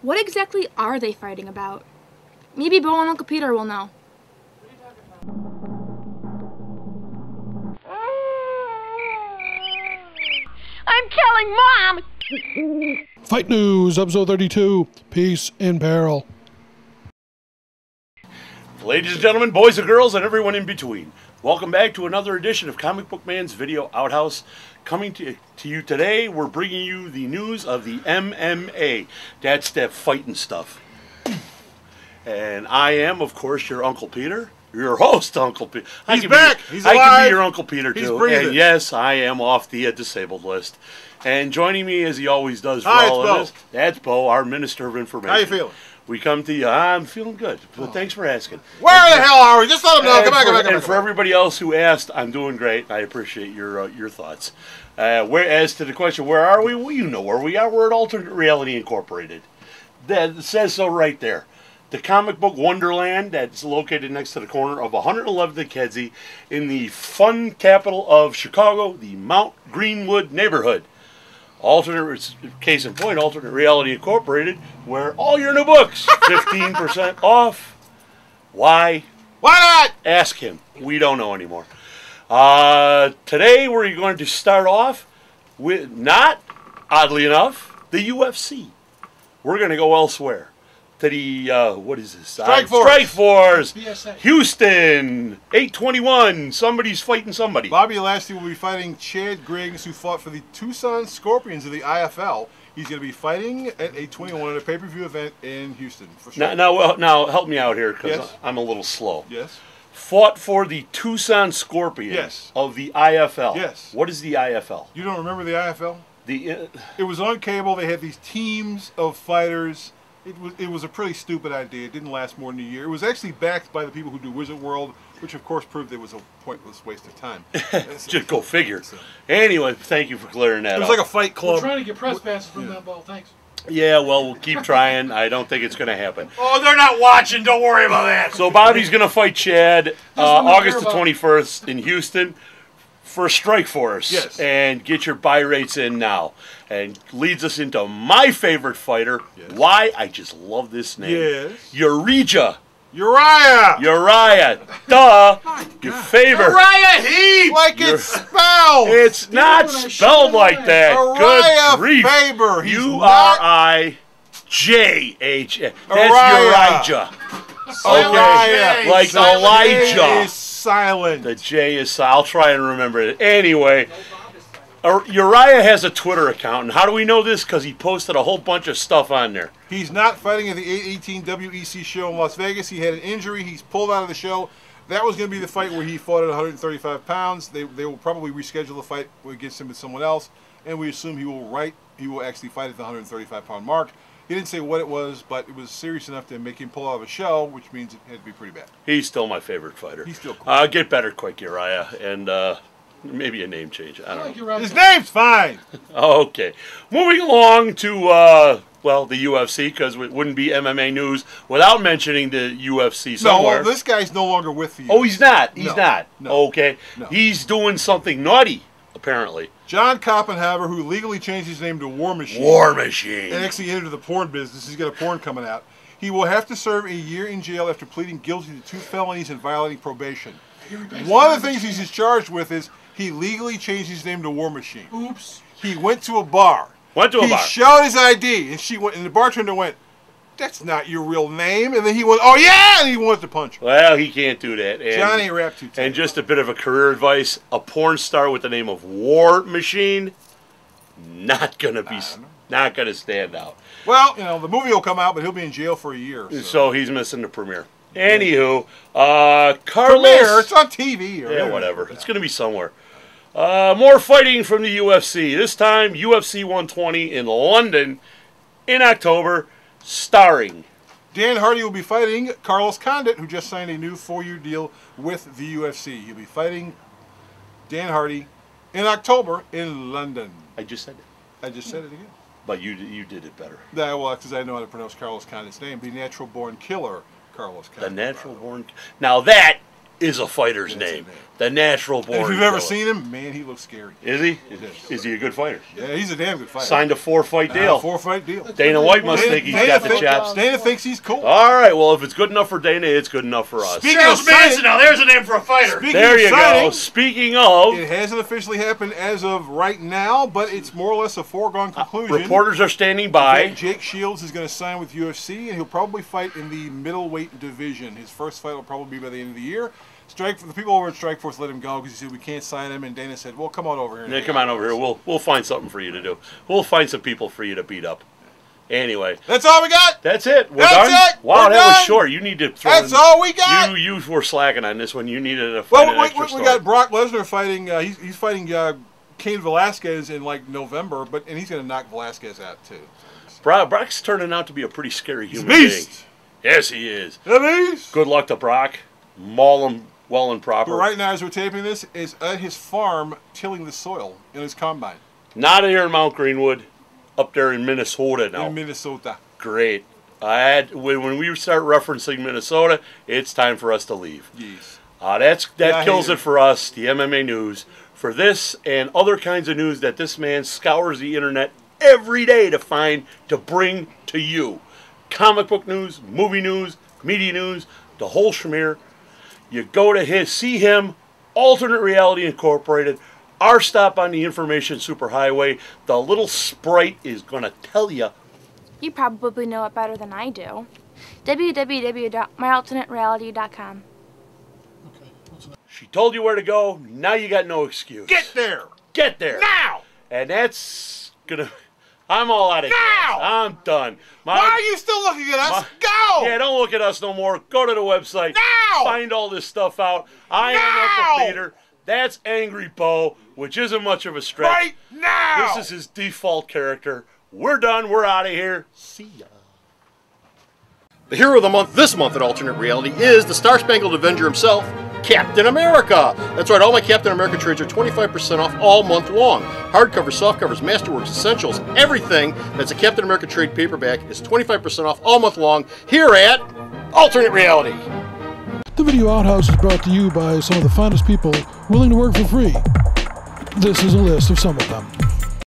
What exactly are they fighting about? Maybe Bo and Uncle Peter will know. I'm killing Mom! Fight News, episode 32, Peace in Peril. Ladies and gentlemen, boys and girls, and everyone in between, welcome back to another edition of Comic Book Man's Video Outhouse. Coming to you today, we're bringing you the news of the MMA. That's that fighting stuff. And I am, of course, your Uncle Peter. Your host, Uncle Peter. He's back. He's alive. I can be your Uncle Peter, too. He's breathing. And yes, I am off the disabled list. And joining me, as he always does for Hi, all it's of Bo. this, that's Bo, our Minister of Information. How you feeling? We come to you. I'm feeling good. But thanks for asking. Where the hell are we? Just let them know. Come back. And for everybody else who asked, I'm doing great. I appreciate your thoughts. As to the question, where are we? Well, you know where we are. We're at Alternate Reality Incorporated. That says so right there. The comic book wonderland that's located next to the corner of 111th and Kedzie in the fun capital of Chicago, the Mount Greenwood neighborhood. Case in point, Alternate Reality Incorporated, where all your new books, 15% off. Why? Why not? Ask him. We don't know anymore. Today we're going to start off with, not, oddly enough, the UFC. We're going to go elsewhere. To the, what is this? Strike Force. PSA. Houston, 821. Somebody's fighting somebody. Bobby Lashley will be fighting Chad Griggs, who fought for the Tucson Scorpions of the IFL. He's going to be fighting at 821 at a pay-per-view event in Houston. For sure. Now, help me out here, because Yes. I'm a little slow. Yes. Fought for the Tucson Scorpions Yes. of the IFL. Yes. What is the IFL? You don't remember the IFL? The It was on cable. They had these teams of fighters. It was a pretty stupid idea. It didn't last more than a year. It was actually backed by the people who do Wizard World, which of course proved it was a pointless waste of time. Just go figure. Anyway, thank you for clearing that up. It was like a fight club. We're trying to get press passes from that ball. Thanks. Yeah, well, we'll keep trying. I don't think it's going to happen. Oh, they're not watching. Don't worry about that. So Bobby's going to fight Chad what we August care the about. 21st in Houston for Strike Force. Yes. And get your buy rates in now. And leads us into my favorite fighter. Yes. Why? I just love this name. Yes. Uriah. Uriah. Duh. Your favorite. Uriah Heep. Like it's spelled. It's not when I spelled showed like mine. that. Uriah Good grief. Faber. He's Uriah. That's Uriah. Uriah. Uriah. Like Silent Elijah. J is silent. The J is. I'll try and remember it. Anyway, Uriah has a Twitter account, and how do we know this? Because he posted a whole bunch of stuff on there. He's not fighting at the 818 WEC show in Las Vegas. He had an injury. He's pulled out of the show. That was going to be the fight where he fought at 135 pounds. They will probably reschedule the fight against him with someone else, and we assume he will actually fight at the 135-pound mark. He didn't say what it was, but it was serious enough to make him pull out of a show, which means it had to be pretty bad. He's still my favorite fighter. He's still cool. Get better quick, Uriah, and maybe a name change. I don't know. His name's fine. Okay. Moving along to, the UFC, because it wouldn't be MMA news without mentioning the UFC somewhere. No, this guy's no longer with the UFC. Oh, he's not. He's No, not. no, Okay. no. He's doing something naughty, apparently. John Koppenhaber, who legally changed his name to War Machine. War Machine. And actually entered the porn business. He's got a porn coming out. He will have to serve a year in jail after pleading guilty to 2 felonies and violating probation. One of the things he's charged with is he legally changed his name to War Machine. Oops. He went to a bar. He showed his ID, and the bartender went, "That's not your real name." And then he went, "Oh yeah," and he wanted to punch him. Well, he can't do that. And, Johnny Rap 210. And just a bit of a career advice: a porn star with the name of War Machine, not gonna stand out. Well, the movie will come out, but he'll be in jail for a year. So he's missing the premiere. Anywho, Carlos. Premiere, it's on TV. Yeah, whatever. It's gonna be somewhere. More fighting from the UFC. This time, UFC 120 in London in October, starring Dan Hardy will be fighting Carlos Condit, who just signed a new 4-year deal with the UFC. He'll be fighting Dan Hardy in October in London. I just said it. I just said it again. But you did it better. Well, because I know how to pronounce Carlos Condit's name. The natural-born killer, Carlos Condit. The natural born. Now that is a fighter's name. The natural born. And if you've ever killer. seen him, man, he looks scary. Is he? Yes. Is he a good fighter? Yeah, he's a damn good fighter. Signed a 4-fight deal. 4-fight deal. Dana White must think he's got the chops. Dana thinks he's cool. All right, well, if it's good enough for Dana, it's good enough for us. Speaking of signing, now there's a name for a fighter. There you go. Speaking of, it hasn't officially happened as of right now, but it's more or less a foregone conclusion. reporters are standing by. Jake Shields is going to sign with UFC, and he'll probably fight in the middleweight division. His first fight will probably be by the end of the year. The people over at Strikeforce let him go because he said we can't sign him, and Dana said, "Well, come on over here." Yeah, come on over here. We'll find something for you to do. We'll find some people for you to beat up. Anyway, that's all we got. That's it. We're that's done. It. Wow, We're that was done. short. You need to. Throw That's in, all we got. You were slacking on this one. You needed to find an extra we story. got Brock Lesnar fighting. He's fighting Cain Velasquez in like November, and he's going to knock Velasquez out too. Brock's turning out to be a pretty scary human beast. being. Yes, he is. The beast. Good luck to Brock. Maul him well and proper. But right now, as we're taping this, is at his farm tilling the soil in his combine. Not here in Mount Greenwood, up there in Minnesota now. In Minnesota. Great. When we start referencing Minnesota, it's time for us to leave. Yes. That kills it for us, the MMA news. For this and other kinds of news that this man scours the internet every day to bring to you. Comic book news, movie news, media news, the whole schmear. You go to see him, Alternate Reality Incorporated, our stop on the information superhighway. The little sprite is going to tell you. You probably know it better than I do. www.myalternatereality.com. She told you where to go. Now you got no excuse. Get there. Get there. Now. And that's going to... I'm all out of here. Now! I'm done. Why are you still looking at us? Go! Yeah, don't look at us no more. Go to the website. Now! Find all this stuff out. I am Uncle Peter. That's Angry Bo, which isn't much of a stretch. Right now! This is his default character. We're done. We're out of here. See ya. The hero of the month this month at Alternate Reality is the Star-Spangled Avenger himself, Captain America. That's right, all my Captain America trades are 25% off all month long. Hardcovers, softcovers, Masterworks, Essentials, everything that's a Captain America trade paperback is 25% off all month long here at Alternate Reality. The Video Outhouse is brought to you by some of the finest people willing to work for free. This is a list of some of them.